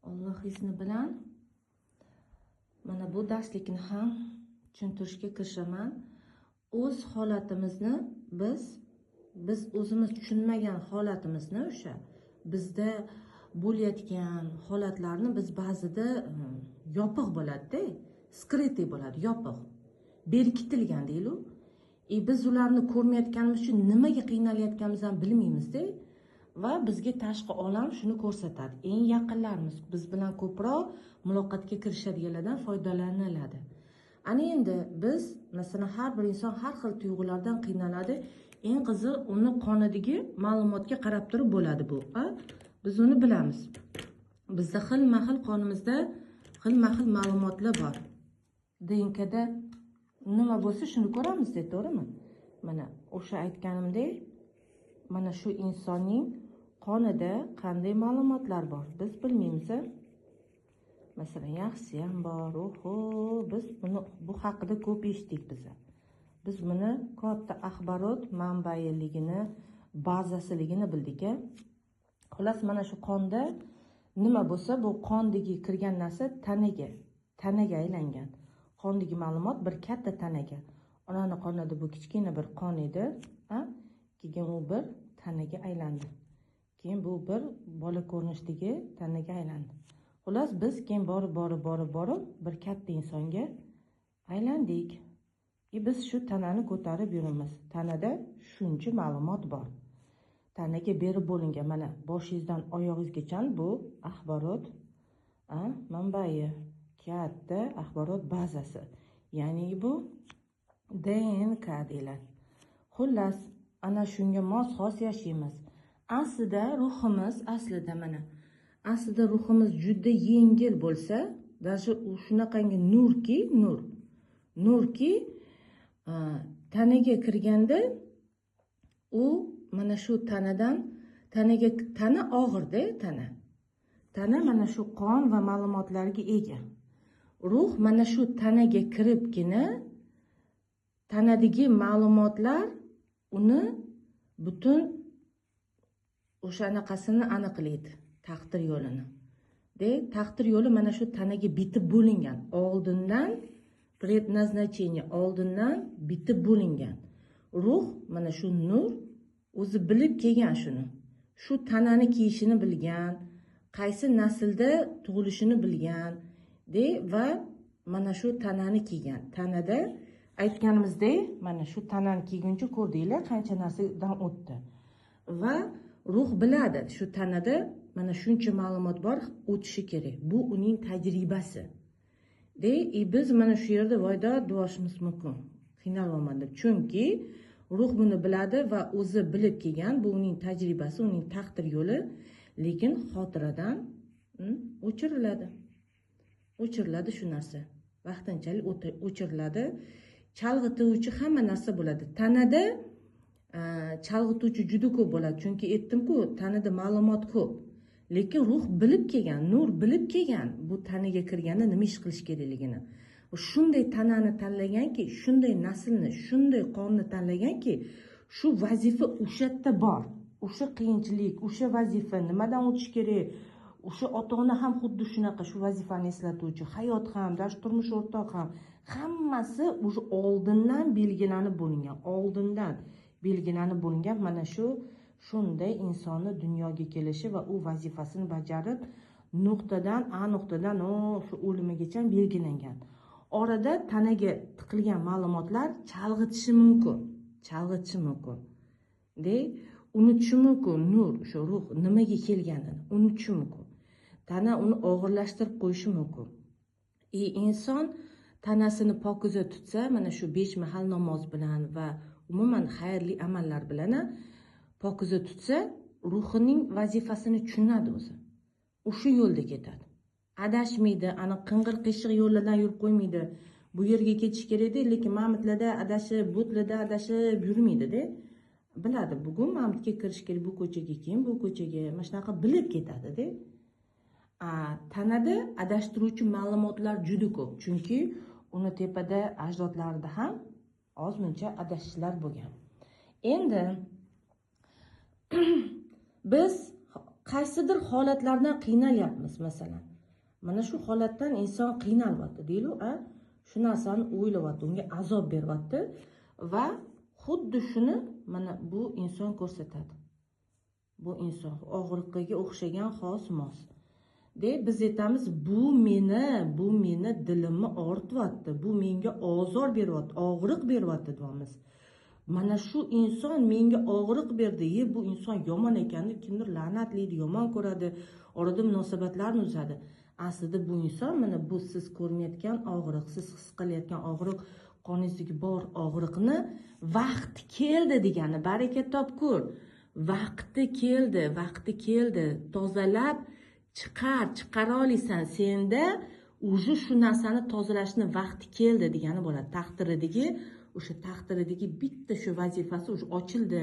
Alloh izni bilan mana bu darslikni ham tushuntirishga kirishaman. O'z holatimizni biz o'zimiz tushunmagan holatimizni, o'sha bizda bo'layotgan holatlarni biz ba'zida yopiq bo'ladi-da, skrytый bo'ladi, yopiq, berkitilgan deylik. Biz ularni ko'rmayotganimiz uchun nimaga qiynalayotganimizni ham bilmaymiz-da. Va bizga tashqi olam shuni ko'rsatadi. Eng yaqinlarimiz biz bilan ko'proq muloqotga kirishadiganlardan foydalaniladi. Ana endi biz, masalan, har bir inson har xil tuyg'ulardan qiynaladi. Eng qizig'i uni qonidagi ma'lumotga qarab turib bo'ladi bu. Biz uni bilamiz. Bizda xilma-xil qonimizda xilma-xil ma'lumotlar bor. DNKda nima bo'lsa shuni ko'ramiz, to'g'rimi? Mana o'sha aytganimdek, mana shu insonning qonida qanday ma'lumotlar bor biz bilmaymiz. Masalan, yaxshisi ham bor. Biz bu haqida ko'p eshitdik biz. Biz buni katta axborot manbailigini, bazasiligini bildik. Xolos, mana shu qonda nima bo'lsa, bu qondagi kirgan narsa tanaga aylangan. Qondagi ma'lumot bir katta tanaga. Onani qonida bu kichkina bir qon edi, keyin u bir tanaga aylandi. Keyin bu bir bola ko'rinishdagi tanaga aylandi. Xolos, biz keyin borib bir katta insonga aylandik. Biz shu tanani ko'tarib yuramiz. Tanada shuncha ma'lumot bor. Tanaga berib bo'lingan, mana boshingizdan oyog'ingizgacha bu axborot manbai, katta axborot bazasi. Ya'ni bu DNK deyiladi. Xullas, ana shunga mos xos yashaymiz. Aslida ruhimiz juda yengil bo'lsa, даже shunaqangi nurki tanaga kirganda u mana shu tana og'irda, tana mana shu qon va ma'lumotlarga ega. Ruh mana shu tanaga kiribgina tanadagi ma'lumotlar uni butun o'sha anaqasini aniqlaydi, taqdir yo'lini. Taqdir yo'li mana shu tanaga bitib bo'lingan. Oldindan предназначение, oldindan bitib bo'lingan. Ruh mana shu nur o'zi bilib kelgan shuni. Shu tanani kiyishini bilgan, qaysi naslda tug'ilishini bilgan, va mana shu tanani kiygan. Tanada aytganimizdek, mana shu tanani kiyguncha ko'rdinglar qancha narsadan o'tdi. Va ruh biladi, shu tanada mana shuncha ma'lumot bor, o'tishi kerak. Bu uning tajribasi. Biz mana shu yerda voyda duoshimiz mumkin. Qiynalmayman deb. Chunki ruh buni biladi va o'zi bilib kelgan, bu uning tajribasi, uning taqdir yo'li, lekin xotiradan o'chiriladi shu narsa. Vaqtinchalik o'chiriladi. Chalg'ituvchi hamma narsa bo'ladi. Tanada chalg'ituvchi juda ko'p bo'ladi. Chunki aytdim-ku, tanada ma'lumot ko'p. Lekin ruh bilib kelgan, nur bilib kelgan bu tanaga kirganda nima ish qilish kerakligini. Shunday tanani tanlaganki, shunday naslni, shunday qonni tanlaganki, shu vazifa o'sha yerda bor. O'sha qiyinchilik, o'sha vazifa nimadan o'tish kerak? O'sha ota-ona ham xuddi shunaqa shu vazifani eslatuvchi, hayot ham, dash turmush o'rtoq ham, hammasi o'sha oldindan belgilanib bo'lingan mana shu shunday insonni dunyoga kelishi va u vazifasini bajarib A nuqtadan shu o'limigacha belgilangan. Orada tanaga tiqilgan ma'lumotlar chalg'itishi mumkin. Unutishi mumkin, nur, shu ruh nimaga kelganini unutishi mumkin. Tana uni og'irlashtirib qo'yishi mumkin. Inson tanasini pokiza tutsa, mana shu 5 mahal namoz bilan va umuman xayrli amallar bilan pokiza tutsa, ruhining vazifasini tushunadi o'zi. O'sha yo'lda ketadi. Adashmaydi, ana qing'ir qiyshiq yo'llardan yurib qo'ymaydi. Bu yerga ketish kerak-da, lekin Mamutlarda adashib, Butlarda adashib yurmaydi-da. Biladi, bugun Mamutga kirish kerak, bu ko'chaga, keyin bu ko'chaga, mana shunaqa bilib ketadi-da. Tanada adashtiruvchi ma'lumotlar juda ko'p. Chunki uni tepada ajdodlarida ham ozmuncha adashishlar bo'lgan. Endi biz qaysidir holatlardan qiynalyapmiz, masalan. Mana shu holatdan inson qiynalyapti deylu, shu narsani o'ylayapti, unga azob beryapti va xuddi shuni mana bu inson ko'rsatadi. Bu inson og'riqiga o'xshagan xos mos. Biz aytamiz, bu meni dilimni og'rityapti, bu menga ozor beryapti, og'riq beryapti deymiz. Mana shu inson menga og'riq berdi, bu inson yomon ekanini kimdir la'natlaydi, yomon ko'radi, orada munosabatlarni uzadi. Aslida bu inson mana bu siz ko'rmayotgan og'riq, siz his qilayotgan og'riq, qoningizdagi bor og'riqni vaqti keldi degani, baraka topkur. Vaqti keldi, tozalab chiqara olasan. Senda уже shu narsani tozalashni vaqti keldi degani bo'ladi. Taqdiridagi bitta shu vazifasi уже ochildi,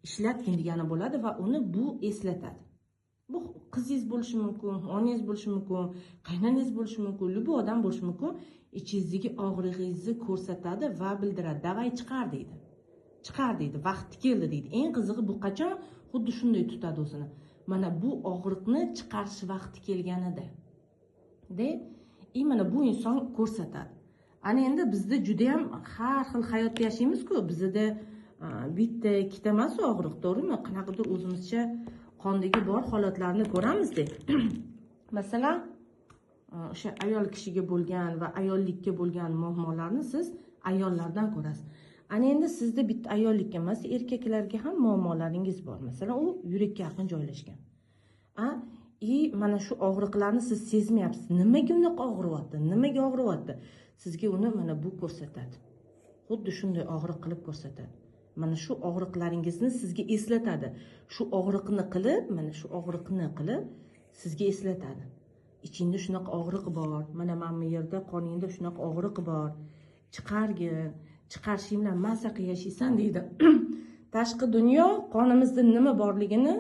ishlatgin degani bo'ladi va uni bu eslatadi. Bu qizingiz bo'lishi mumkin, onangiz bo'lishi mumkin, qaynonangiz bo'lishi mumkin, bu odam bo'lishi mumkin. Ichingizdagi og'rig'ingizni ko'rsatadi va bildiradi. Davay chiqar deydi. Vaqti keldi deydi. Eng qizig'i bu qachon xuddi shunday tutadi o'zini. Mana bu og'riqni chiqarish vaqti kelganida. Mana bu inson ko'rsatadi. Ana endi bizda juda ham har xil hayotda yashaymiz-ku. Bizda bitta, ikkita emas og'riq, to'g'rimi? Qanaqadir o'zimizcha qondagi bor holatlarni ko'ramizda. Masalan, o'sha ayol kishiga bo'lgan va ayollikka bo'lgan muammolarni siz ayollardan ko'rasiz. Ana endi sizda bitta ayollikka emas, erkaklarga ham muammolaringiz bor. Masalan, u yurakka yaqin joylashgan. Mana shu og'riqlarni siz sezmayapsiz. Nimaga unaqa og'riyapti? Sizga uni mana bu ko'rsatadi. Xuddi shunday og'riq qilib ko'rsatadi. Mana shu og'riqlaringizni sizga eslatadi. Shu og'riqni qilib sizga eslatadi. Ichingda shunaqa og'riq bor. Mana bu yerda qoningda shunaqa og'riq bor. Chiqarishing bilan mazza qilib yashaysan deydi. Tashqi dunyo qonimizda nima borligini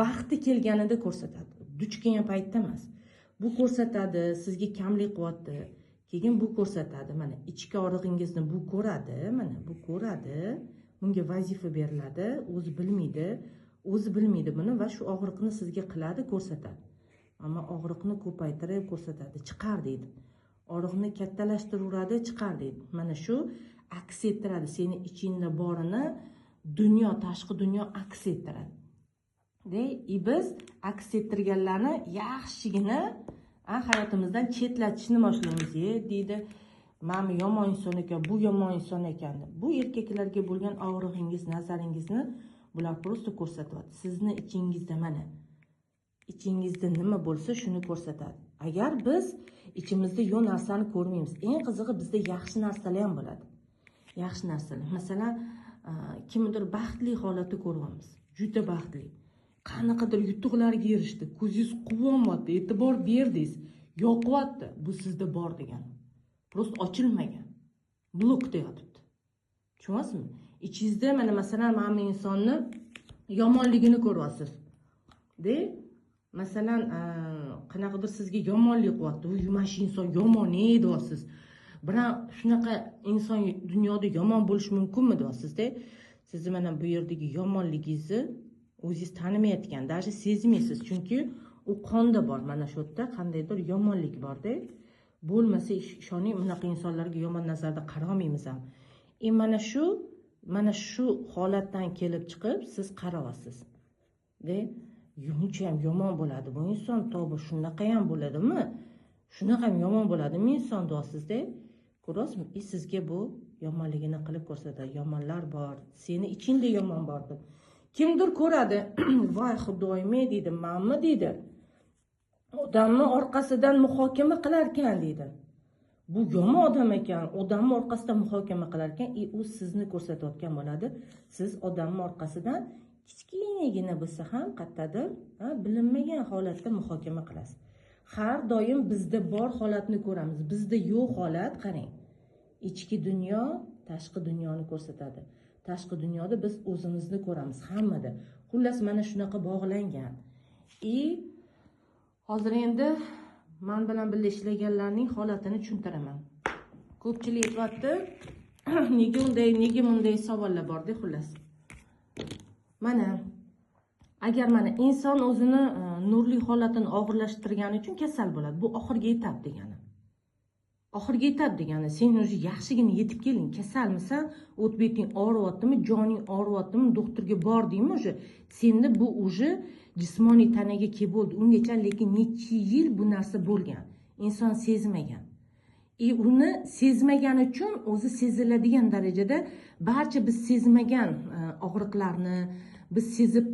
vaqti kelganida ko'rsatadi. Duch kelgan paytda emas. Bu ko'rsatadi, sizga kamlik qilyapti. Keyin bu ko'rsatadi. Mana ichki og'rig'ingizni bu ko'radi. Bunga vazifa beriladi, o'zi bilmaydi buni va shu og'riqni sizga qiladi, ko'rsatadi. Ammo og'riqni ko'paytirib ko'rsatadi, chiqar deydi. Og'riqni kattalashtiradi, chiqar deydi. Mana shu aks ettiradi, seni ichingda borini tashqi dunyo aks ettiradi. Biz aks ettirganlarni yaxshigina hayotimizdan chetlatishni boshlaymiz. Deydi, mana yomon inson ekan, bu yomon inson ekan. Bu erkaklarga bo'lgan og'rig'ingiz, nazaringizni bular просто ko'rsatyapti. Sizni ichingizda nima bo'lsa shuni ko'rsatadi. Agar biz ichimizda yo'q narsani ko'rmaymiz, eng qizig'i bizda yaxshi narsalar ham bo'ladi. Yaxshi narsalar. Masalan, kimdir baxtli holatda ko'ryapmiz. Juda baxtli. Qanaqadir yutuqlarga erishdi, ko'zingiz quvyapti, e'tibor berdingiz, yoqyapti. Bu sizda bor degani. Prost ochilmagan. Blokda yotibdi. Tushunyapsizmi? Ichingizda mana masalan mana insonni yomonligini ko'ryapsiz. Masalan, qanaqadir sizga yomonlik qilyapti. Bu yumash inson yomon deyapsiz. Biroq shunaqa inson dunyoda yomon bo'lishi mumkinmi deyapsiz-da? Siz mana bu yerdagi yomonligingizni o'zingiz tanimayotgan, даже sezmaysiz, chunki u qonda bor. Mana shu yerda qandaydir yomonlik bor-da. Bo'lmasa ishoning, bunaqa insonlarga yomon nazarda qaramaymiz ham. Mana shu holatdan kelib chiqib siz qarayapsiz. Yuncha ham yomon bo'ladi bu inson, to'g'ri shunaqa ham bo'ladimi? Shunaqa ham yomon bo'ladimi inson deyapsiz-da? Ko'rasizmi? Sizga bu yomonligini qilib ko'rsatadi. Yomonlar bor, seni ichingda yomon bor deb. Kimdir ko'radi, voy xudoyim deydi, mamma deydi. Odamni orqasidan muhokama qilar ekan deydi. Bu yomon odam ekan, odamni orqasidan muhokama qilar ekan, u sizni ko'rsatayotgan bo'ladi. Siz odamni orqasidan kichkinagina bo'lsa ham qayerdadir bilinmagan holatda muhokama qilasiz. Har doim bizda bor holatni ko'ramiz. Bizda yo'q holat, qarang. Ichki dunyo tashqi dunyoni ko'rsatadi. Tashqi dunyoda biz o'zimizni ko'ramiz hammada. Xullas mana shunaqa bog'langan. Hozir endi men bilan birga ishlaganlarning holatini tushuntiraman. Ko'pchilik aytibdi, nega bunday savollar bor-da, xullas. Mana agar mana inson o'zini nurli holatini og'irlashtirgani uchun kasal bo'ladi. Bu oxirgi etap degani. Oxirgi etap degani, sen o'zi yaxshigina yetib keling, kasalmisan, o't beting og'riyaptimi, joning og'riyaptimi, doktorga bordingmi, o'sha senda bu o'zi jismoniy tanaga kelib bo'ldi. Ungacha lekin necha yil bu narsa bo'lgan. Inson sezmagan. Uni sezmagani uchun o'zi seziladigan darajada barcha biz sezmagan og'riqlarni, biz sezib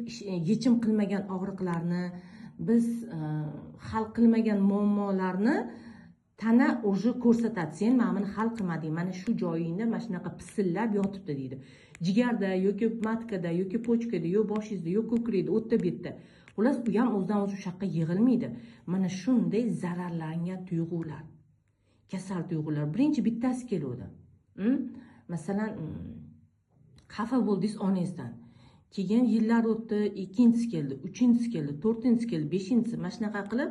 yechim qilmagan og'riqlarni, biz hal qilmagan muammolarni tana o'zi ko'rsatadi. Sen mana buni hal qilmading, mana shu joyingda mana shunaqa pisillab yotibdi deydi. Jigarda yoki matkada yoki pochkada yoki boshingizda yoki ko'krikda, o'tda betda. Xullas, bu ham o'zidan o'zi shu yoqqa yig'ilmaydi. Mana shunday zararlangan tuyg'ular, kasal tuyg'ular birinchi bittasi keladi. Masalan, xafa bo'ldingiz onangizdan. Keyin yillar o'tdi, ikkinchisi keldi, uchinchisi keldi, to'rtinchisi keldi, beshinchisi, mana shunaqa qilib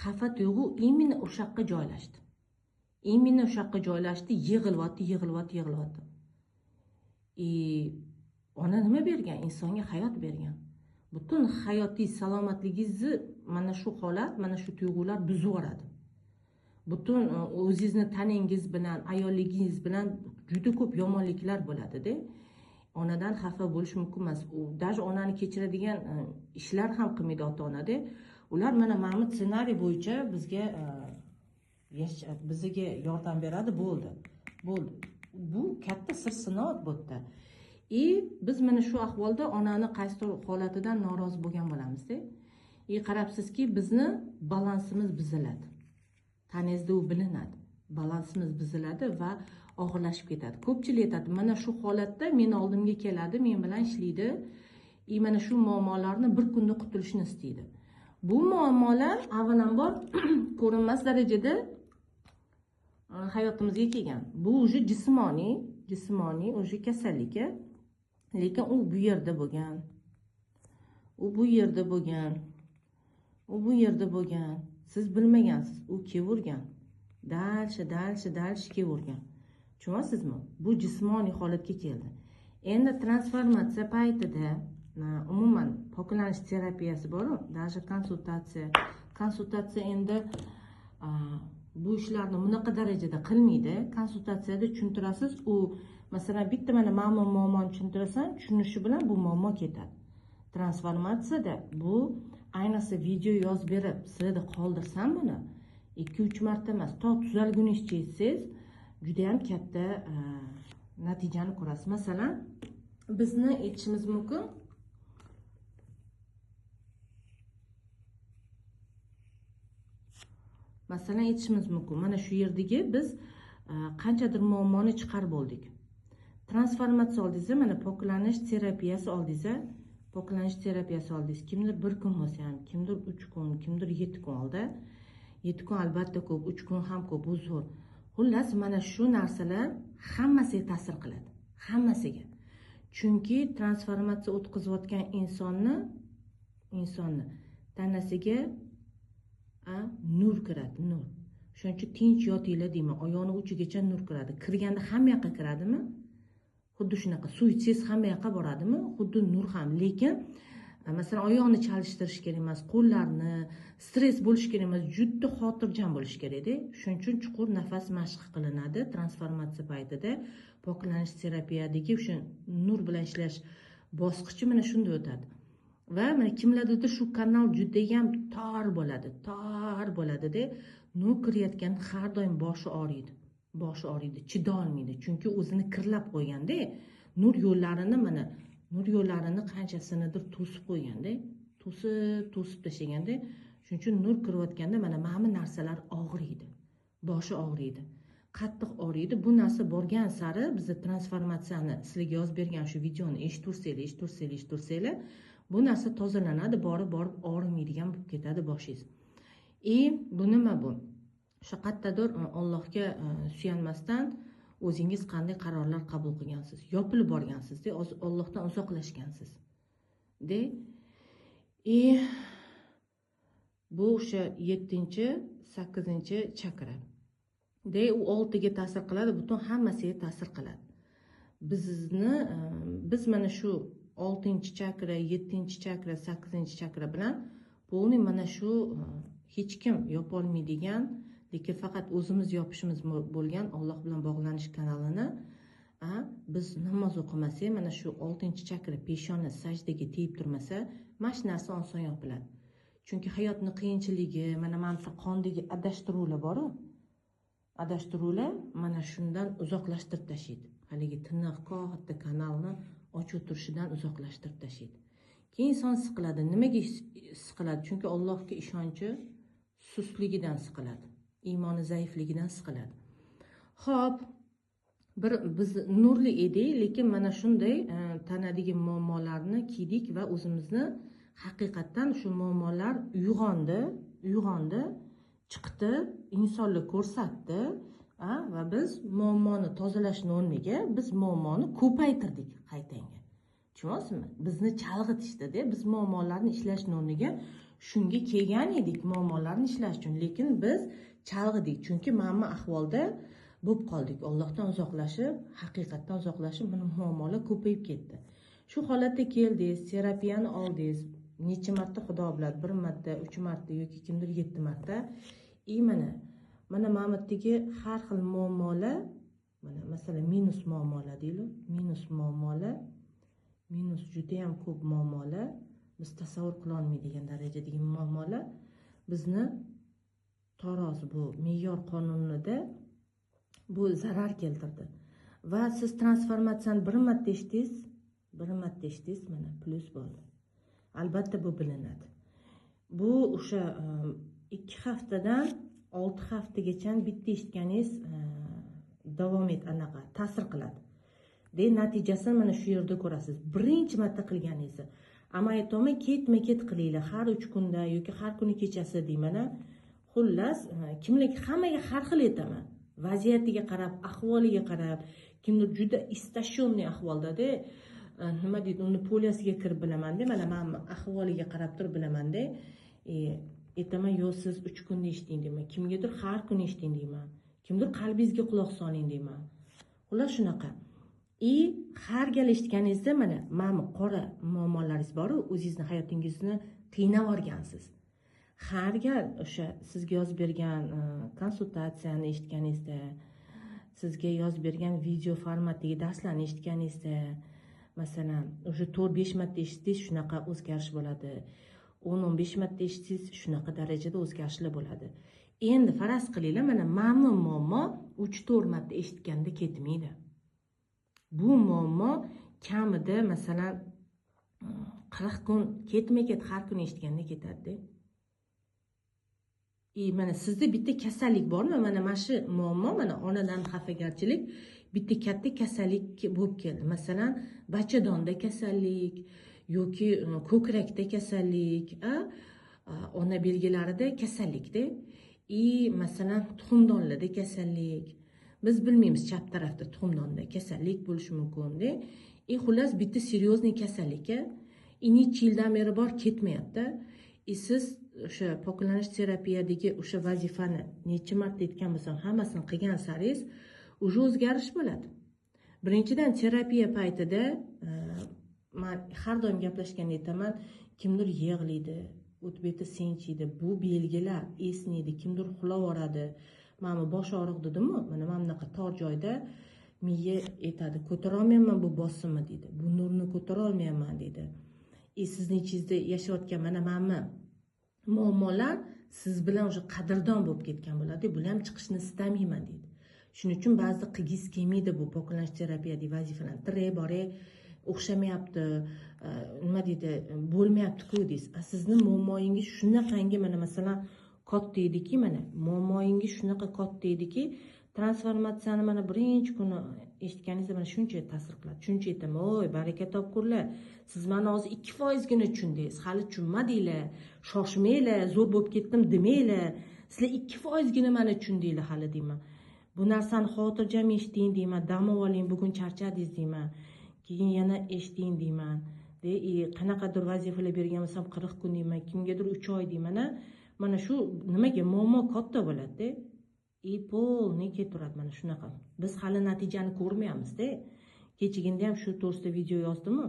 xafa tuyg'u imенно o'sha yoqqa joylashdi. Imенно o'sha yoqqa joylashdi, yig'ilyapti. Ona nima bergan? Insonga hayot bergan. Butun hayotiy salomatligingizni mana shu holat, mana shu tuyg'ular buzib yuboradi. Butun o'zingizni tanangiz bilan, ayolligingiz bilan juda ko'p yomonliklar bo'ladi-da. Onadan xafa bo'lish mumkin emas. U даже onani kechiradigan ishlar ham qilmaydi ota-onada. Ular mana Mahmud ssenariy bo'yicha bizga yordam beradi, bo'ldi. Bu katta sir sinov bu yerda. Biz mana shu ahvolda onani qaysi holatidan norozi bo'lgan bo'lamiz-da. Qarabsizki, bizni balansimiz buziladi. Tanangizda u bilinadi. Balansimiz buziladi va og'irlashib ketadi. Ko'pchilik aytadi, mana shu holatda men oldimga keladi, men bilan ishlaydi, mana shu muammolarni bir kunda qutulishni istaydi. Bu muammolar avvalambor ko'rinmas darajada hayotimizga kelgan. Bu o'zi jismoniy o'zi kasallik, lekin u bu yerda bo'lgan. U bu yerda bo'lgan. Siz bilmagansiz, u kevergan. Dalsha kevergan. Tushunasizmi? Bu jismoniy holatga keldi. Endi transformatsiya paytida umuman poklanish terapiyasi bor-ku, даже konsultatsiya endi bu ishlarni bunaqa darajada qilmaydi. Konsultatsiyada tushuntirasiz, u masalan bitta mana muammoni tushuntirasan, tushunishi bilan bu muammo ketadi. Transformatsiyada bu ayniqsa video yozib berib, sizda qoldirsam buni 2-3 marta emas, to tuzalgunizcha etsangiz juda ham katta natijani ko'rasiz. Masalan, bizni aytishimiz mumkin, mana shu yerdagi biz qanchadir muammoni chiqarib oldik. Transformatsiya oldingizda, mana poklanish terapiyasi oldingiz. Kimdir 1 kun bo'lsa ham, kimdir 3 kun, kimdir 7 kun oldi. 7 kun albatta ko'p, 3 kun ham ko'p, bu zo'r. Xullas, mana shu narsalar hammasiga ta'sir qiladi. Hammasiga. Chunki transformatsiya o'tkazayotgan insonni tanasiga nur kiradi, nur. Shuning uchun tinch yotinglar deyman, oyoqning uchigacha nur kiradi. Kirganda hamma yoqqa kiradimi? Xuddi shunaqa. Suv ichsangiz hamma yoqqa boradimi? Xuddi nur ham. Lekin masalan, oyoqni chalishtirish kerak emas, qo'llarni, stress bo'lish kerak emas, juda xotirjam bo'lish kerak-da. Shuning uchun chuqur nafas mashqi qilinadi transformatsiya paytida. Poklanish terapiyadagi o'sha nur bilan ishlash bosqichi mana shunda o'tadi. Va mana kimlardadir shu kanal juda ham tor bo'ladi-da. Nur kirayotganda har doim boshi og'riydi, chidolmaydi. Chunki o'zini kirlab qo'yganda, nur yo'llarini qanchasinidir to'sib qo'yganda, to'sib tashlaganda, shuning uchun nur kirayotganda mana bu narsalar og'riydi. Boshi og'riydi, qattiq og'riydi. Bu narsa borgan sari bizni transformatsiyani sizlarga yozib bergan shu videoni eshittursanglar, bu narsa tozalanadi, borib og'rimaydigan bo'lib ketadi boshingiz. Bu nima bu? Faqatdadir Allohga suyanmasdan o'zingiz qanday qarorlar qabul qilgansiz, yopilib borgansiz-da, Allohdan uzoqlashgansiz. Bu o'sha 7-8 chakra. U 6ga ta'sir qiladi, butun hammasiga ta'sir qiladi. Biz mana shu 6-chakra, 7-chakra, 8-chakra bilan polniy mana shu hech kim yopolmaydigan, lekin faqat o'zimiz yopishimiz bo'lgan Alloh bilan bog'lanish kanalini biz namoz o'qimasak, mana shu 6-chakra peshona sajdaga tegib turmasa, mana shu narsa oson yopiladi. Chunki hayotni qiyinchiligi, mana bu qondagi adashtiruvlar bor-ku, adashtiruvlar mana shundan uzoqlashtirib tashlaydi. Haligi tiniq katta kanalni ochib turishidan uzoqlashtirib tashlaydi. Keyin inson siqiladi. Nimaga siqiladi? Chunki Allohga ishonchi sustligidan siqiladi. Iymoni zaifligidan siqiladi. Xo'p, biz nurli edik, lekin mana shunday tanadagi muammolarni kiydik va o'zimizni haqiqatdan shu muammolar uyg'ondi, chiqdi, insonlar ko'rsatdi va biz muammoni tozalashning o'rniga biz muammoni ko'paytirdik qaytanga. Tushunyapsizmi? Bizni chalg'itishdi-da, biz muammolarni ishlashning o'rniga shunga kelgan edik, muammolarni ishlash uchun, lekin biz chalg'idik, chunki mana bu ahvolda bo'lib qoldik. Allohdan uzoqlashib, haqiqatdan uzoqlashib, mana muammolar ko'payib ketdi. Shu holatga keldingiz, terapiyani oldingiz. Necha marta Xudo biladi, 1 marta, 3 marta yoki kimdir 7 marta. Mana Mamatdagi har xil muammolar, mana masalan minus muammolar deylik, minus juda ham ko'p muammolar, biz tasavvur qila olmaydigan darajadagi muammolar bizni tarozi bu me'yor qonunida bu zarar keltirdi. Va siz transformatsiyani 1 marta eshitdingiz, mana plus bo'ldi. Albatta bu bilinadi. Bu o'sha 2 haftadan 6 haftagacha bitta eshitganingiz davom anaqa ta'sir qiladi. Natijasini mana shu yerda ko'rasiz. Birinchi marta qilganingizni. Ammo aytaman, ketma-ket qilinglar, har 3 kunda yoki har kuni kechasi deyman. Xullas, kimlarga hammaga har xil aytaman. Vaziyatiga qarab, ahvoliga qarab, kimdir juda istashonniy ahvolda-da, nima deydi, uni poliyasiga kirib bilaman-da, mana men ahvoliga qarab turib bilaman-da. Aytaman, yo siz 3 kunda eshiting deyman, kimgadir har kuni eshiting deyman, kimdir qalbingizga quloq soling deyman. Xullas shunaqa. Har gal eshitganingizda mana qora muammolaringiz bor-ku, o'zingizni hayotingizni qiynab olgansiz. Har gal o'sha sizga yozib bergan konsultatsiyani eshitganingizda, sizga yozib bergan video formatdagi darslarni eshitganingizda, masalan, o'sha 4-5 marta eshitsangiz shunaqa o'zgarish bo'ladi. 10-15 marta eshitsangiz shunaqa darajada o'zgarishlar bo'ladi. Endi faraz qilinglar, mana muammo 3-4 marta eshitganda ketmaydi. Bu muammo kamida masalan 40 kun ketma-ket har kuni eshitganda ketadi. Mana sizda bitta kasallik bormi? Mana shu muammo, mana onadan xafagarchilik bitta katta kasallik bo'lib keldi. Masalan, bachadonda kasallik yoki ko'krakda kasallik, ona belgilarida kasallikda, masalan, tuxumdonlarda kasallik. Biz bilmaymiz chap tarafda tuxumdonda kasallik bo'lishi mumkin-da. Xullas bitta seryozni kasallikka necha yildan beri bor ketmayapti. Siz o'sha poklanish terapiyadagi o'sha vazifani necha marta aytgan bo'lsam, hammasini qilgan saringiz уже o'zgarish bo'ladi. Birinchidan terapiya paytida men har doim gaplashganda aytaman, kimdir yig'laydi, o'tbeti sinchiydi, bu belgilar, esnaydi, kimdir uxlab yoradi. Mana bosh og'riq dedim-ku, mana bunaqa tor joyda miya aytadi, ko'tara olmayman bu bosimni deydi. Bu nurni ko'tara olmayman deydi. Sizni ichingizda yashayotgan mana muammolar siz bilan o'sha qadrdon bo'lib ketgan bo'ladi. Buni ham chiqishni istamayman deydi. Shuning uchun ba'zi qilgis kelmaydi bu poklanish terapiyadagi vazifalar. Tiray boray o'xshamayapti, nima deydi, bo'lmayapti-ku deysiz. Sizni muammoyingiz shunaqangi mana masalan katta ediki, mana muammoyingiz shunaqa katta ediki, transformatsiyani mana birinchi kuni eshitganingizda mana shuncha ta'sir qiladi. Shuncha aytaman, "Oy, baraka topkurlar. Siz meni hozir 2% gina tushundingiz. Hali tushunmadinglar. Shoshmanglar, zo'r bo'lib ketdim demanglar. Sizlar 2% gina meni tushundinglar hali" deyman. Bu narsani xotirjam eshiting deyman, dam oling, bugun charchadingiz deyman. Keyin yana eshiting deyman. Qanaqadir vazifalar bergan bo'lsam 40 kun deyman, kimgadir 3 oy deyman. Mana shu nimaga muammo katta bo'ladi-da. Polni keturadi mana shunaqa. Biz hali natijani ko'rmayapmiz-da. Kechagina ham shu to'g'risida video yozdim-ku.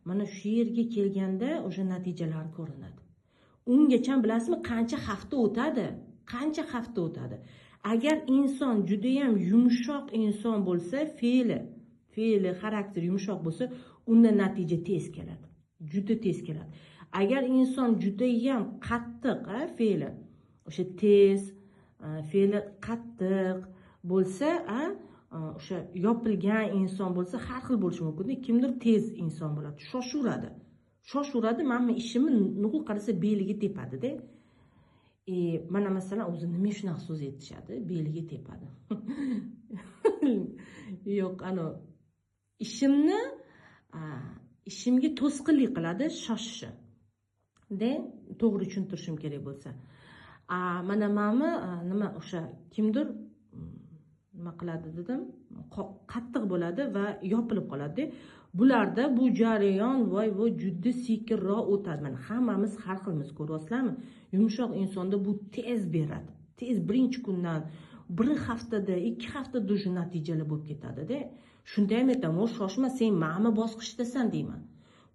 mana shu yerga kelganda o'sha natijalar ko'rinadi. Ungacha bilasizmi qancha hafta o'tadi? Qancha hafta o'tadi? Agar inson juda ham yumshoq inson bo'lsa, fe'li, xarakteri yumshoq bo'lsa, unda natija tez keladi. Juda tez keladi. Agar inson juda ham qattiq, fe'li, o'sha tez, fe'li qattiq bo'lsa, o'sha yopilgan inson bo'lsa, har xil bo'lishi mumkin. Kimdir tez inson bo'ladi, shoshuradi, mana ishimni nuqul qarasa beliga tepadi-da. Mana masalan o'zi nima shunaqa so'z aytishadi, beliga tepadi. Yo'q, ishimga to'sqinlik qiladi, shoshishi. To'g'ri tushuntirishim kerak bo'lsa. Mana nima o'sha kimdir nima qiladi dedim, qattiq bo'ladi va yopilib qoladi. Bularda bu jarayon voy juda sekinroq o'tadi. Mana hammamiz har xilmiz, ko'ryapsizlarmi? Yumshoq insonda bu tez beradi. Tez birinchi kundan, bir haftada, 2 haftada o'sha natijalar bo'lib ketadi-da. Shunda ham aytaman, shoshma, sen mana bosqichdasan deyman.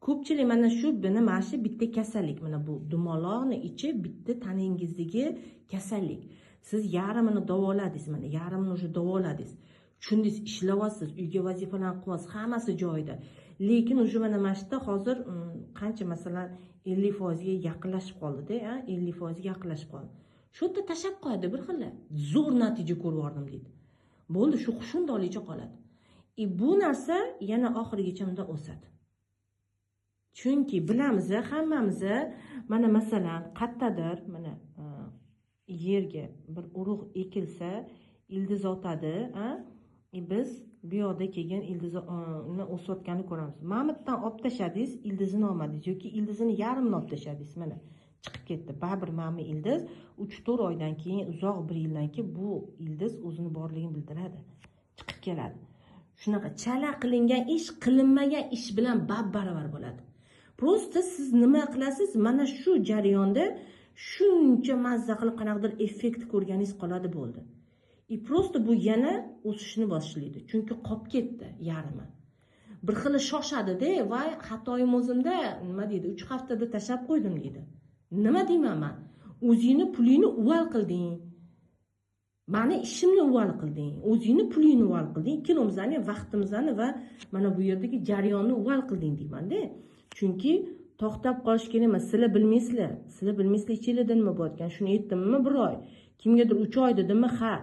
Ko'pchilik mana shu bitta kasallik, mana bu dumaloqni ichi bitta taningizdagi kasallik. Siz yarmini davoladingiz, mana yarmini o'sha davoladingiz. Tushundingiz, ishlayapsiz, uyga vazifalarni qilyapsiz, hammasi joyida. Lekin o'sha mana mashta hozir qancha masalan 50% ga yaqinlashib qoldi-da, 50% ga yaqinlashib qoldi. Shu yerda tashab qo'yadi bir xil. Zo'r natija ko'rib oldim deydi. Bo'ldi, shu xushundoqlicha qoladi. Bu narsa yana oxirigacha unda o'sadi. Chunki bilamiz, hammamiz mana masalan qayerdadir mana yerga bir urug' ekilsa, ildiz otadi, biz bu yoqda kelgan ildizni o'sayotganini ko'ramiz. Mamitdan olib tashladingiz, ildizini olmadingiz yoki ildizini yarmini olib tashladingiz, mana chiqib ketdi. Baribir mana ildiz 3-4 oydan keyin, uzoq bir yildan keyin bu ildiz o'zini borligini bildiradi. Chiqib keladi. Shunaqa chala qilingan ish qilinmagan ish bilan baravar bo'ladi. Prosta siz nima qilasiz? Mana shu jarayonda shuncha mazza qilib qanaqadir effekt ko'rganingiz qoladi, bo'ldi. Prosta bu yana o'sishni boshlaydi. Chunki qolib ketdi yarmi. Bir xili shoshadi-da, va xatoyim o'zimda, nima deydi, 3 haftada tashab qo'ydim deydi. Nima deyman men? O'zingni pulingni uval qilding. Mani ishimni uval qilding. O'zingni pulingni uval qilding. Ikkilamizni vaqtimizni va mana bu yerdagi jarayonni uval qilding deyman-da. Chunki to'xtab qolish kerak emas. Sizlar bilmaysizlar. Sizlar ichingizda nima bo'layotgan. Shuni aytdimmi bir oy. Kimgadir 3 oy dedimmi? Ha.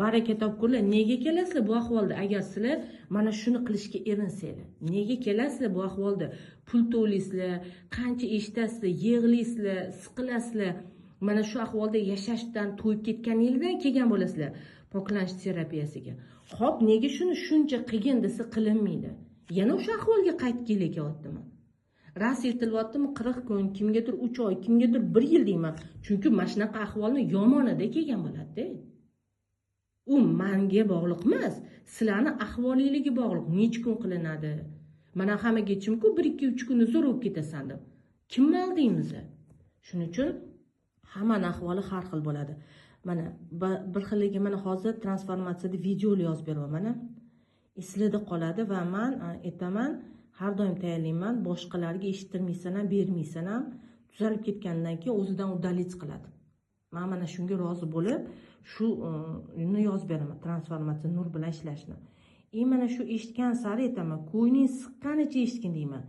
Baraka topkurlar. Nega kelasizlar bu ahvolda? Agar sizlar mana shuni qilishga erinsanglar. Nega kelasizlar bu ahvolda? Pul to'laysizlar, qancha eshitasizlar, yig'laysizlar, siqilasizlar. Mana shu ahvolda yashashdan to'yib ketganingizdan kelgan bo'lasizlar poklanish terapiyasiga. Xo'p, nega shuni shuncha qilgin desa qilinmaydi? Yana o'sha ahvolga qaytib kelyaptimi? Ras aytilyaptimi 40 kun, kimgadir 3 oy, kimgadir 1 yil deyman. Chunki mana shunaqa ahvolni yomonida kelgan bo'ladi-da. U menga bog'liq emas, sizlarning ahvolingiga bog'liq. Necha kun qilinadi? Mana hammaga aytishimku 1-2-3 kunda zo'r bo'lib ketasan deb. Kim maldingiz? Shuning uchun hammaning ahvoli har xil bo'ladi. Mana bir xilligi mana hozir transformatsiyada videolar yozib beraman. Eslarda qoladi va men aytaman, har doim tayyorlayman, boshqalarga eshittirmaysan ham, bermaysan ham, tuzalib ketgandan keyin o'zidan udalits qiladi. Men mana shunga rozi bo'lib, shu uni yozib beraman, transformatsiya nur bilan ishlashni. Mana shu eshitgan sari aytaman, ko'ngling siqqanicha eshitgin deyman.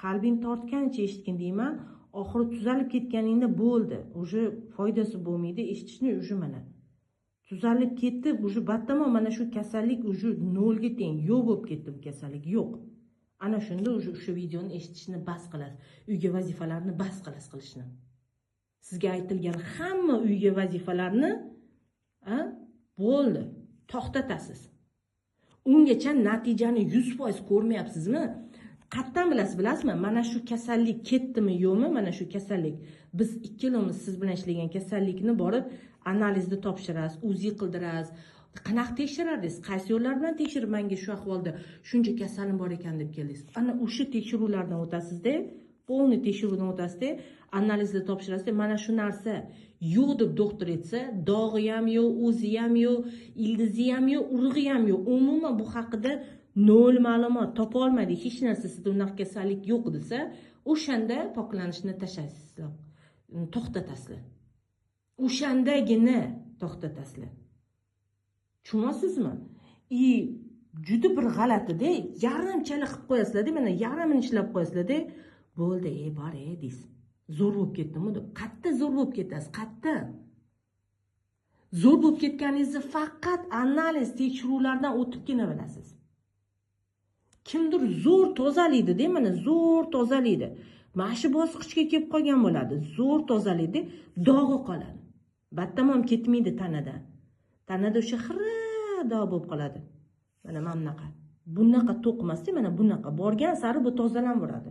Qalbing tortganicha eshitgin deyman. Oxiri tuzalib ketganingda bo'ldi. O'sha foydasi bo'lmaydi eshitishni, o'sha mana. Tuzalib ketdi, o'sha batamon mana shu kasallik o'sha nolga teng, yo'q bo'lib ketdi bu kasallik, yo'q. Ana shunda o'sha videoni eshitishni bas qilasiz. Uyga vazifalarni bas qilasiz qilishni. Sizga aytilgan hamma uyga vazifalarni bo'ldi, to'xtatasiz. Ungacha natijani 100% ko'rmayapsizmi? Qatdan bilasizmi? Mana shu kasallik ketdimi, yo'qmi? Mana shu kasallik. Biz ikkalamiz siz bilan ishlagan kasallikni borib analizda topshirasiz, UZI qildirasiz. Qanaqa tekshirardingiz? Qaysi yo'llar bilan tekshirib menga shu ahvolda shuncha kasallik bor ekan deb keldingiz. Ana o'sha tekshiruvlardan o'tasizda, polni tekshiruvdan o'tasizda, analizda topshirasizda, mana shu narsa yo'q deb doktor aytsa, dog'i ham yo'q, o'zi ham yo'q, ildizi ham yo'q, urug'i ham yo'q. Umuman bu haqida nol ma'lumot topa olmadik, hech narsa sizda unaqa kasallik yo'q desa, o'shanda poklanishni tashlaysiz, to'xtatasizlar. O'shandagina to'xtatasizlar. Tushunasizmi? Juda bir g'alati-da, yarimchalik qilib qo'yasizlar-da, mana yarmini ishlab qo'yasizlar-da, bo'ldi, bor deysiz. Zo'r bo'lib ketdimi deb. Qatta zo'r bo'lib ketasiz, qatta. Zo'r bo'lib ketganingizni faqat analiz tekshiruvlardan o'tibgina bilasiz. Kimdir zo'r tozalaydi-da, mana zo'r tozalaydi. Mana shu bosqichga kelib qolgan bo'ladi. Zo'r tozalaydi, dog'i qoladi. Battamom ketmaydi tanadan. Tanada o'sha xira dog' bo'lib qoladi. Mana bunaqa. Bunaqa to'qmasda, mana bunaqa borgan sari bu tozalanaveradi.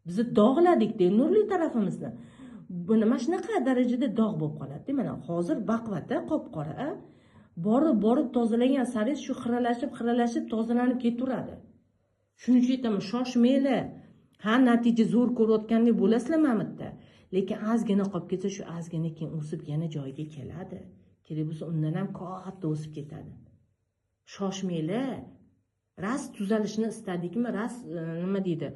Biz dog'ladik-da, nurli tarafimizni. Buni mana shunaqa darajada dog' bo'lib qoladi. Mana hozir baqvata, qop-qora, borib tozalagan sari shu xiralashib tozalanib ketaveradi. Shuning uchun aytaman, shoshmanglar. Ha, natija zo'r ko'rayotgandek bo'lasizlar mamutda. Lekin ozgina qolib ketsa, shu ozgina keyin o'sib yana joyiga keladi. Kerak bo'lsa, undan ham katta o'sib ketadi. Shoshmanglar. Ras tuzalishni istadikmi? Ras nima deydi?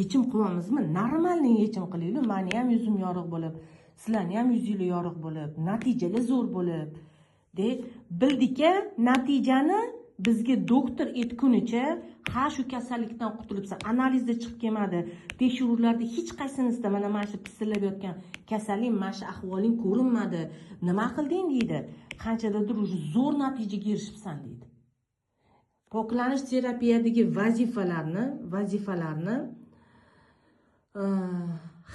Yechim qilamizmi? Normalniy yechim qilaylik. Meni ham yuzim yorug' bo'lib, sizlarning ham yuzingiz yorug' bo'lib, natijalar zo'r bo'lib. Bildik-a, natijani bizga doktor aytgunicha, ha shu kasallikdan qutulibsan, analizda chiqib kelmadi, tekshiruvlarda hech qaysinisida mana shu pisillab yotgan kasallik, mana shu ahvoling ko'rinmadi. Nima qilding deydi? Qanchadadir o'sha zo'r natijaga erishibsan deydi. Poklanish terapiyadagi vazifalarni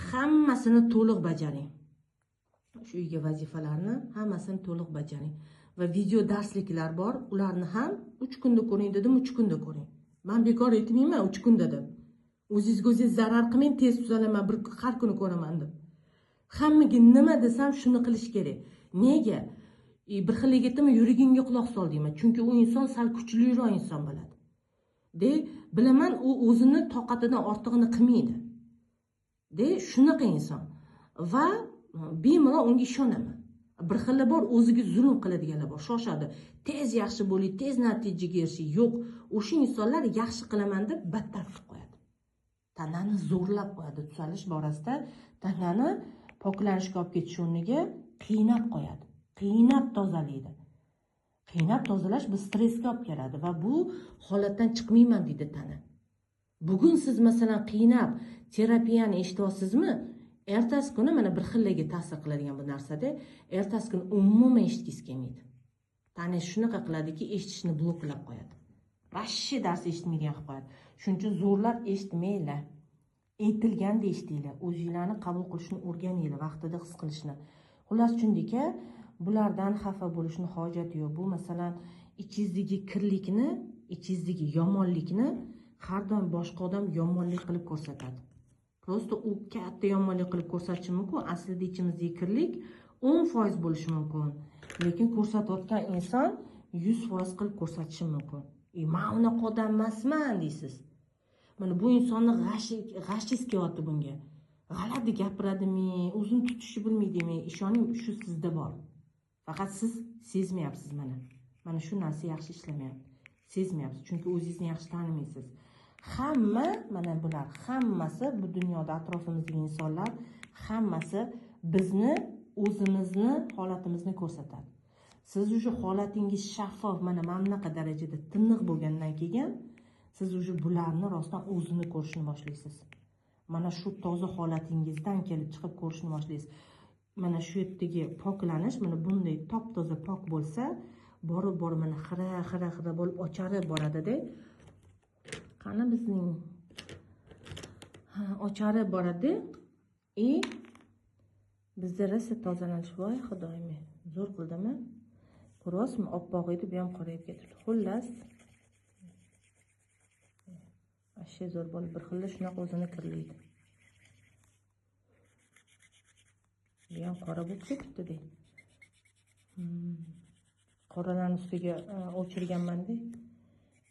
hammasini to'liq bajaring. Shu uyga vazifalarni hammasini to'liq bajaring. Va video darsliklar bor, ularni ham 3 kunda ko'ring dedim, 3 kunda ko'ring. Men bekor aytmayman 3 kunda deb. O'zingiz zarar qilmang, tez tuzalaman, har kuni ko'raman deb. Hammaga nima desam shuni qilish kerak. Nega? Bir xil aytdim, yuragingga quloq sol deyman. Chunki u inson sal kuchliroq inson bo'ladi. Bilaman, u o'zini toqatidan ortig'ini qilmaydi. Shunaqa inson. Va bemalol unga ishonaman. Bir xillar bor, o'ziga zulm qiladiganlar bor, shoshadi. Tez yaxshi bo'ling, tez natijaga erishing. Yo'q, o'sha insonlar yaxshi qilaman deb battar qilib qo'yadi. Tanani zo'rlab qo'yadi. Tuzalish borasida tanani poklanishga olib ketish o'rniga qiynab qo'yadi. Qiynab tozalaydi. Qiynab tozalash biz stressga olib keladi va bu holatdan chiqmayman deydi tana. Bugun siz masalan qiynab terapiyani eshityapsizmi? Ertasi kuni mana bir xillarga ta'sir qiladigan bu narsada, ertasi kuni umuman eshitgisi kelmaydi. Tana shunaqa qiladiki, eshitishni bloklab qo'yadi. Vashshi dars eshitmaydigan qilib qo'yadi. Shuning uchun zo'rlab eshitmanglar. Aytilganda eshitinglar. O'zingizlarni qabul qilishni o'rganinglar, vaqtida his qilishni. Xullas tushundika, bulardan xafa bo'lishni hojati yo'q. Bu masalan ichingizdagi kirlikni, ichingizdagi yomonlikni har doim boshqa odam yomonlik qilib ko'rsatadi. Prosta u katta yomonlik qilib ko'rsatishi mumkin. Aslida ichimizdagi kirlik 10% bo'lishi mumkin. Lekin ko'rsatayotgan inson 100% qilib ko'rsatishi mumkin. Men unaqa odam emasman deysiz. Mana bu insonni g'ashingiz kelyapti bunga. G'alati gapiradimi, o'zini tutishni bilmaydimi? Ishoning, shu sizda bor. Faqat siz sezmayapsiz mana. Mana shu narsa yaxshi ishlamayapti. Sezmayapsiz, chunki o'zingizni yaxshi tanimaysiz. Hamma mana bular hammasi bu dunyoda atrofimizdagi insonlar hammasi bizni o'zimizni holatimizni ko'rsatadi. Siz o'sha holatingiz shaffof mana bunaqa darajada tiniq bo'lgandan keyin siz o'sha bularni rostdan o'zini ko'rishni boshlaysiz. Mana shu toza holatingizdan kelib chiqib ko'rishni boshlaysiz. Mana shu yerdagi poklanish mana bunday top-toza pok bo'lsa, borib mana xira bo'lib ocharib boradi-da. Qani bizning ocharib boradi. Bizda rosa tozalanish voy xudoyim. Zo'r qildimmi? Ko'ryapsizmi? Oppoq edi, bu ham qorayib ketdi. Xullas. Ashyo zo'r bo'lib bir xilda shunaqa o'zini kirlaydi. Bu ham qora bo'lib ketibdi-da. Qoralarni ustiga o'chirganman-da.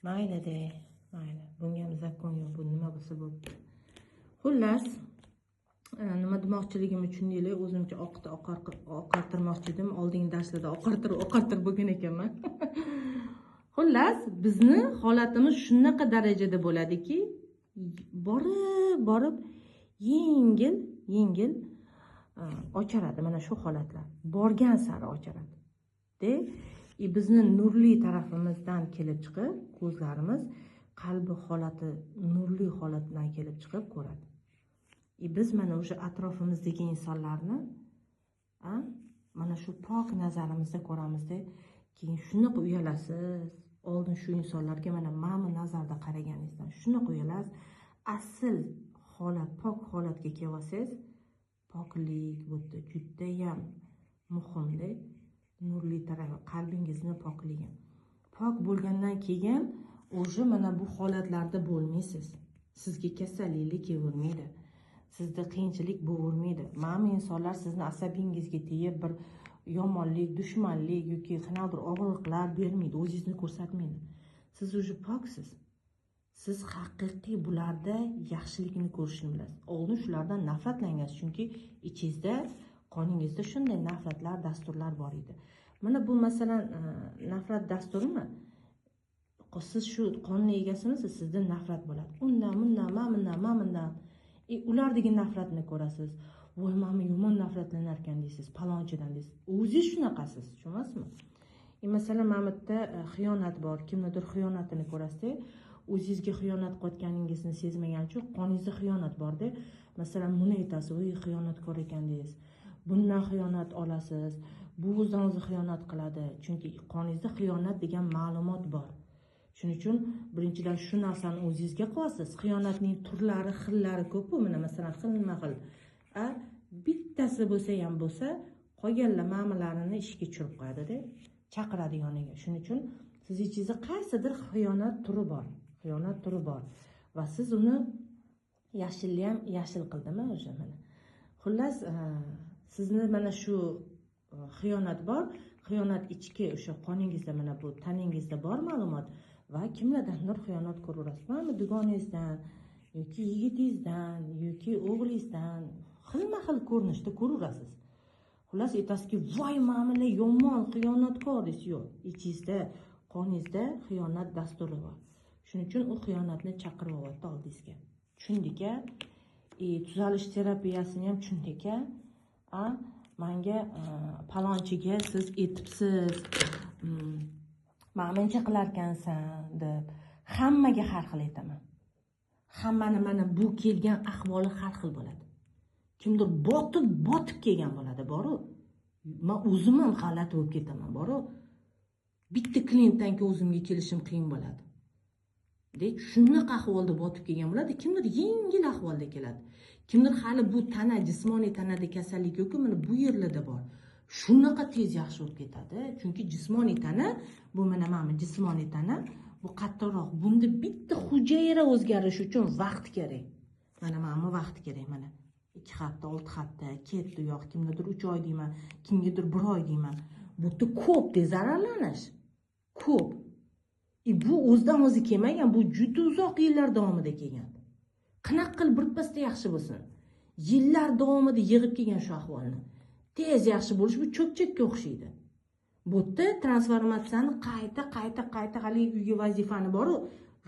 Mayli-da. Mayli. Bunga ham zakon yo'q. Bu nima bo'lsa bo'pti. Xullas, nima demoqchiligim uchun deylar, o'zimcha oqartirmoqchi edim. Oldingi darslarda oqartirib bo'lgan ekanman. Xullas, bizni holatimiz shunaqa darajada bo'ladiki, borib yengil ochiradi mana shu holatlar. Borgan sari ochiradi. Bizni nurli tarafimizdan kelib chiqib, ko'zlarimiz qalbi holati nurli holatdan kelib chiqib ko'radi. Biz mana o'sha atrofimizdagi insonlarni mana shu pok nazarimizda ko'ramizda, keyin shunaqa uyalasiz. Oldin shu insonlarga mana nazarda qaraganingizdan shunaqa uyalasiz. Asl holat, pok holatga kelsangiz, poklik bu juda ham muhimda. Nurli tarafi qalbingizni pokligi. Pok bo'lgandan keyin o'sha mana bu holatlarda bo'lmaysiz. Sizga kasallik kelavermaydi. Sizda qiyinchilik bo'lavermaydi. Mana insonlar sizni asabingizga tegib bir yomonlik, dushmanlik yoki qanaqadir og'riqlar bermaydi, o'zingizni ko'rsatmaydi. Siz o'sha poksiz. Siz haqiqiy bularda yaxshilikni ko'rishni bilasiz. Oldin shulardan nafratlangansiz, chunki ichingizda, qoningizda shunday nafratlar, dasturlar bor edi. Mana bu masalan nafrat dasturimi? Siz shu qonni egasimisiz, sizda nafrat bo'ladi. Undan, bundan. Ulardagi nafratni ko'rasiz. Voy, men yomon nafratlanar ekan deysiz, palonchidan deysiz. O'zingiz shunaqasiz, tushunasizmi? Masalan, mana bu yerda xiyonat bor, kimnidir xiyonatini ko'rasiz. O'zingizga xiyonat qilayotganingizni sezmagan uchun qoningizda xiyonat borda, masalan, buni aytasiz, "Voy, xiyonatkor ekan" deysiz. Bundan xiyonat olasiz. Bu o'zingizni xiyonat qiladi, chunki qoningizda xiyonat degan ma'lumot bor. Shuning uchun birinchidan shu narsani o'zingizga qilasiz. Xiyonatning turlari, xillari ko'p-ku, mana masalan, xilma-xil. Bittasi bo'lsa ham bo'lsa, qolganlar ma'malarini ishga tushirib qo'yadi-da, chaqiradi yoniga. Shuning uchun siz ichingizda qaysidir xiyonat turi bor va siz uni yashilni ham yashil qildimi o'sha mana. Xullas, sizni mana shu xiyonat bor, xiyonat ichki o'sha qoningizda, mana bu taningizda bor ma'lumot va kimlardandir xiyonat ko'raverasiz. Mana dugonangizdan yoki yigitingizdan yoki o'g'lingizdan xilma-xil ko'rinishda ko'raverasiz. Xullas, aytasizki, "Voy, ma'mila yomon, xiyonatkor" deysiz. Yo'q, ichingizda, qoningizda xiyonat dasturi bor. Shuning uchun u xiyonatni chaqirib olyapti oldingizga. Tushundik-a? Tuzalish terapiyasini ham tushundik-a? Menga palonchiga siz aytibsiz, "Menimcha qilar ekansan" deb hammaga har xil aytaman. Hammani mana bu kelgan ahvoli har xil bo'ladi. Kimdir botib kelgan bo'ladi, boru. Men o'zim ham g'alati bo'lib ketaman, boru. Bitta klientdan keyin o'zimga kelishim qiyin bo'ladi. Shunaqa ahvolda botib kelgan bo'ladi. Kimdir yengil ahvolda keladi. Kimdir hali bu tana, jismoniy tanada kasallik yo'q-ku, mana bu yerlarda bor. Shunaqa tez yaxshi bo'lib ketadi. Chunki jismoniy tana, bu mana jismoniy tana, bu qattiqroq. Bunda bitta hujayra o'zgarishi uchun vaqt kerak. Mana vaqt kerak mana. 2 hafta, 6 hafta, ketdi yo'q, kimnidir 3 oy deyman, kimgadir 1 oy deyman. Bu yerda ko'p zararlanish. Ko'p. Bu o'zidan o'zi kelmagan, bu juda uzoq yillar davomida kelgan. Qanaqa qilib birpasda yaxshi bo'lsin? Yillar davomida yig'ib kelgan shu ahvolni. Tez yaxshi bo'lish bu cho'pchakka o'xshaydi. Bu yerda transformatsiyani qayta haligi uyga vazifani bor-ku,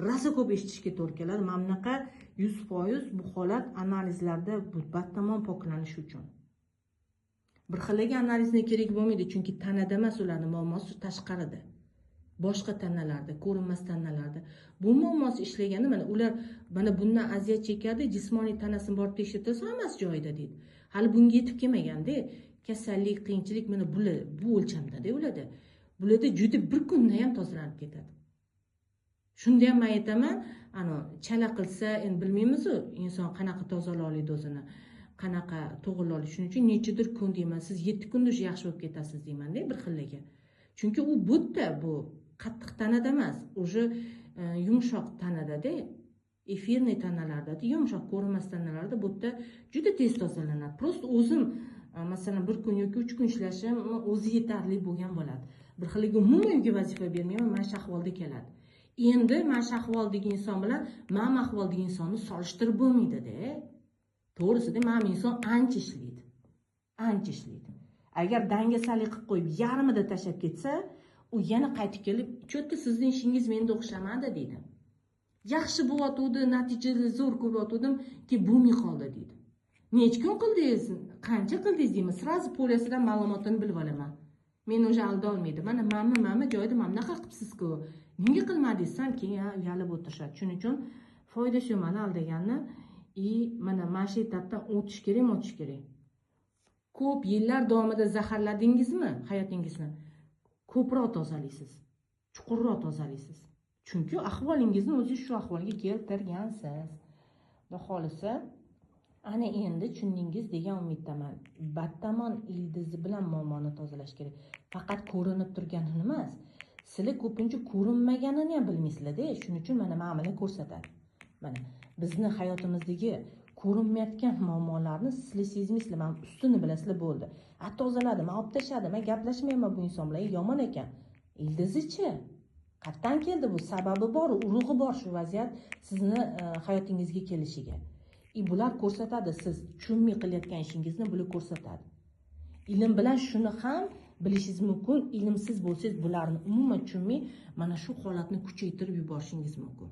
rosa ko'p eshitishga to'g'ri keladi. Mana bunaqa 100% bu holat analizlarda bu batamom poklanish uchun. Bir xilga analizni kerak bo'lmaydi, chunki tanada emas ularning muammosi tashqarida. Boshqa tanalarda, ko'rinmas tanalarda. Bu muammosi ishlaganda mana ular mana bundan aziyat chekadi, jismoniy tanasini borib tekshirtirsa hammasi joyida deydi. Hali bunga yetib kelmaganda, kasallik, qiyinchilik mana bu o'lchamda ularda. Bularda juda bir kunda ham tozalanib ketadi. Shunda ham men aytaman, chala qilsa, endi bilmaymiz-ku, inson qanaqa tozala oladi o'zini, qanaqa to'g'rila oladi. Shuning uchun nechidir kun deyman, siz 7 kunda yaxshi bo'lib ketasiz deyman-da bir xillarga. Chunki u bu qattiq tanada emas, o'sha yumshoq tanada-da, efirniy tanalarda, yumshoq ko'rinmas tanalarda bu yerda juda tez tozalanadi. Prosta o'zim masalan 1 kun yoki 3 kun ishlashim o'zi yetarli bo'lgan bo'ladi. Bir xilga umuman uyga vazifa bermayman, mana shu ahvolda keladi. Endi mana shu ahvoldagi inson bilan mana ahvoldagi insonni solishtirib bo'lmaydi-da. To'g'risida mana inson ancha ishlaydi. Agar dangasalik qilib qo'yib, yarmida tashlab ketsa, u yana qaytib kelib cho'tta sizni ishingiz menda o'xshamadi deydi. Yaxshi bo'layotgandi, natijali zo'r ko'ryotgandim-ki, bo'lmay qoldi deydi. Necha kun qildingiz, qancha qildingiz deyman, sразу polisidan ma'lumotini bilib olaman. Men o'sha aldolmaydi. Mana mamma joyida mamnaqa qilibsiz-ku. Nega qilmadingiz? Ham keyin uyalib o'tirishadi. Shuning uchun foydasi yo'q mani aldaganni. Mana shu etapdan o'tish kerak. Ko'p yillar davomida zaharladingizmi hayotingizni? Ko'proq tozalaysiz. Chuqurroq tozalaysiz. Chunki ahvolingizni o'zingiz shu ahvolga keltirgansiz. Xudo xolisa, ana endi tushundingiz degan umiddaman. Battamon ildizi bilan muammoni tozalash kerak. Faqat ko'rinib turganini emas, sizlar ko'pincha ko'rinmaganini ham bilmaysizlar-da. Shuning uchun mana ma'mila ko'rsatadi. Mana bizni hayotimizdagi ko'rinmayotgan muammolarni sizlar sezmaysizlar, men ustini bilasizlar bo'ldi. Tozaladim, olib tashladim, men gaplashmayman bu inson bilan, yomon ekan. Ildizi-chi? Qayerdan keldi bu? Sababi bor, urug'i bor shu vaziyat sizni hayotingizga kelishiga. Bular ko'rsatadi, siz tushunmay qilayotgan ishingizni bular ko'rsatadi. Ilm bilan shuni ham bilishingiz mumkin, ilmsiz bo'lsangiz bularni umuman tushunmay mana shu holatni kuchaytirib yuborishingiz mumkin.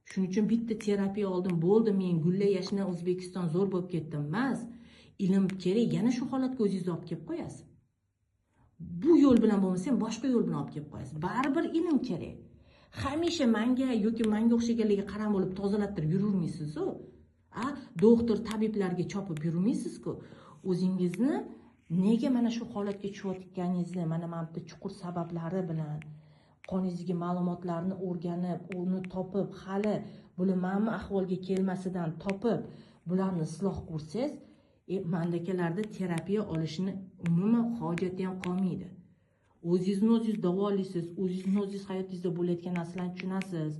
Shuning uchun bitta terapiya oldim, bo'ldi, men gulla yashna O'zbekiston zo'r bo'lib ketdim emas. Ilm kerak, yana shu holatga o'zingizni olib kelib qo'yasiz. Bu yo'l bilan bo'lmasa ham boshqa yo'l bilan olib kelib qo'yasiz. Baribir ilm kerak. Hamisha menga yoki menga o'xshaganlarga qaram bo'lib tozalattirib yururmaysiz-ku. Doktor, tabiblarga chopib yurmaysiz-ku. O'zingizni nega mana shu holatga tushayotganingizni mana bu chuqur sabablari bilan qoningizdagi ma'lumotlarni o'rganib, uni topib, hali bularni ahvolga kelmasidan topib, bularni isloh qilsangiz, mandakalarda terapiya olishni umuman hojati ham qolmaydi. O'zingiz davolaysiz, o'zingiz hayotingizda bo'layotgan narsalarni tushunasiz,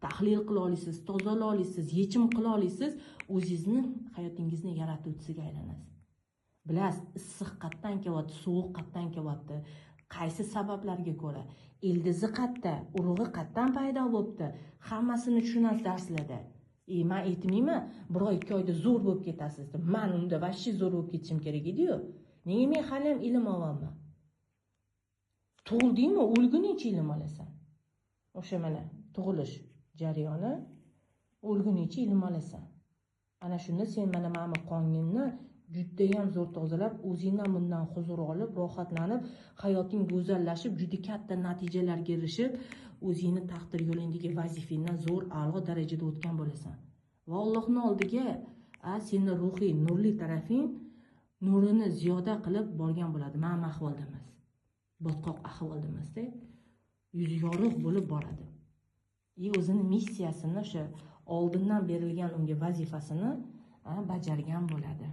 tahlil qila olasiz, tozala olasiz, yechim qila olasiz, o'zingizni hayotingizni yaratuvchisiga aylanasiz. Bilasiz, issiq qayerdan kelyapti, sovuq qayerdan kelyapti, qaysi sabablarga ko'ra, ildizi qayerda, urug'i qayerdan paydo bo'libdi, hammasini tushunasiz darslarda. Men aytmayman, 1-2 oyda zo'r bo'lib ketasiz deb. Men unda vashshi zo'r bo'lib ketishim kerak edi-yu. Nega men hali ham ilm olyapman? Tug'ildingmi, o'lguningcha ilm olasan. O'sha mana tug'ilish jarayoni, o'lguningcha ilm olasan. Ana shunda sen mana qoningni juda ham zo'r tozalab, o'zingdan bundan huzur olib, rohatlanib, hayoting go'zallashib, juda katta natijalarga erishib, o'zingni taqdir yo'lingdagi vazifangdan zo'r a'lo darajada o'tgan bo'lasan. Va Allohning oldiga seni ruhiy nurli tarafing nurini ziyoda qilib borgan bo'ladi. Mana ahvolda emas. Botqoq ahvolda emas-da. Yuzi yorug' bo'lib boradi. O'zini missiyasini, o'sha oldindan berilgan unga vazifasini bajargan bo'ladi.